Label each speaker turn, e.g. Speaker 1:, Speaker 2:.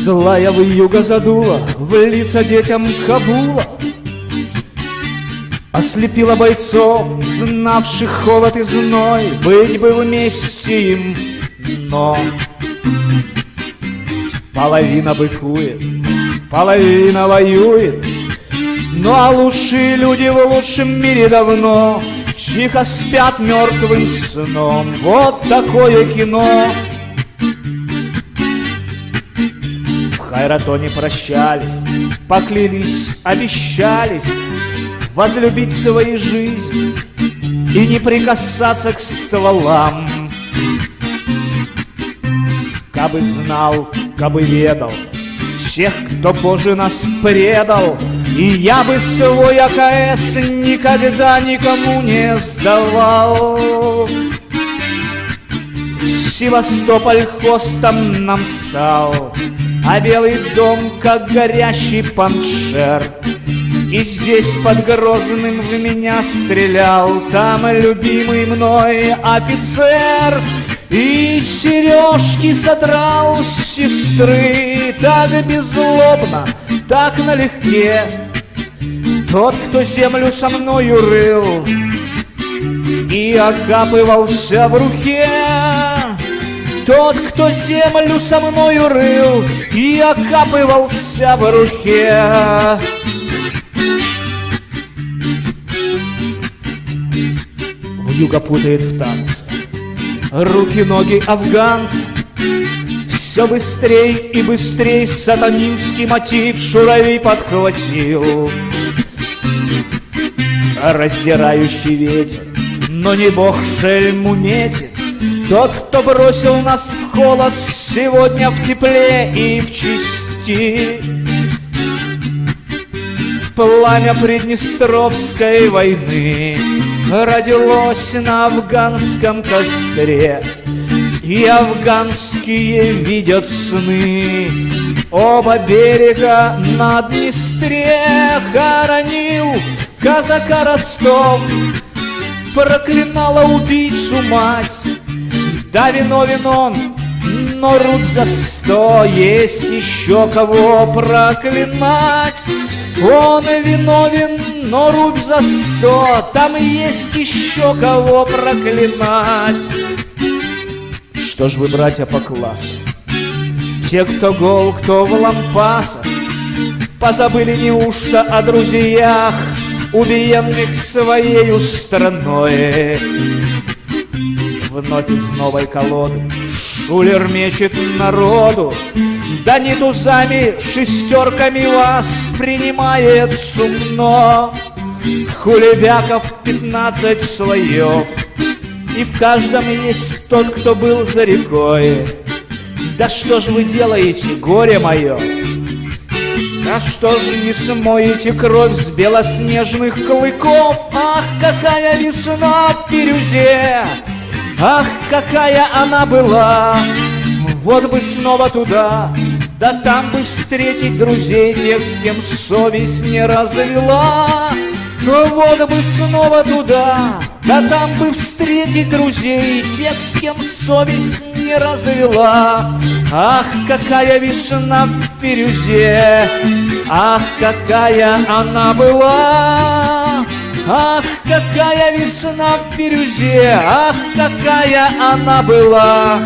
Speaker 1: Злая вьюга задула в лица детям Кабула, ослепила бойцов, знавших холод и зной. Быть бы вместе им, но половина быкует, половина воюет. Ну а лучшие люди в лучшем мире давно тихо спят мертвым сном. Вот такое кино. В Хайратоне прощались, поклялись, обещались возлюбить свои жизни и не прикасаться к стволам. Кабы знал, кабы ведал всех, кто позже нас предал, и я бы свой АКС никогда никому не сдавал. Севастополь хостом нам стал, а Белый дом, как горящий паншер. И здесь под Грозным в меня стрелял там любимый мной офицер. И сережки содрал с сестры так беззлобно, так налегке. Тот, кто землю со мною рыл и окапывался в руке. Тот, кто землю со мною рыл и окапывался в руке. Вьюга путает в танце руки-ноги афганца. Все быстрей и быстрей сатанинский мотив шуравей подхватил. Раздирающий ветер, но не бог шельму метит. Тот, кто бросил нас в холод, сегодня в тепле и в чести. Пламя Приднестровской войны родилось на афганском костре, и афганские видят сны. Оба берега на Днестре хоронил казака Ростов, проклинала убийцу мать. Да, виновен он, но рубь за 100, есть еще кого проклинать. Он виновен, но рубь за 100, там есть еще кого проклинать. Что ж вы, братья по классу, те, кто гол, кто в лампасах, позабыли неужто о друзьях, убиенных своею страной? Вновь из новой колоды шулер мечет народу, да не тузами, шестерками вас принимает сумно. Хулебяков 15 слоев, и в каждом есть тот, кто был за рекой. Да что ж вы делаете, горе мое? Да что же не смоете кровь с белоснежных клыков? Ах, какая весна в Бирюзе! Ах, какая она была! Вот бы снова туда, да там бы встретить друзей, тех, с кем совесть не развела. Вот бы снова туда, да там бы встретить друзей, тех, с кем совесть не развела. Ах, какая весна в Бирюзе! Ах, какая она была! Ах, какая весна в Бирюзе! Ах, какая она была!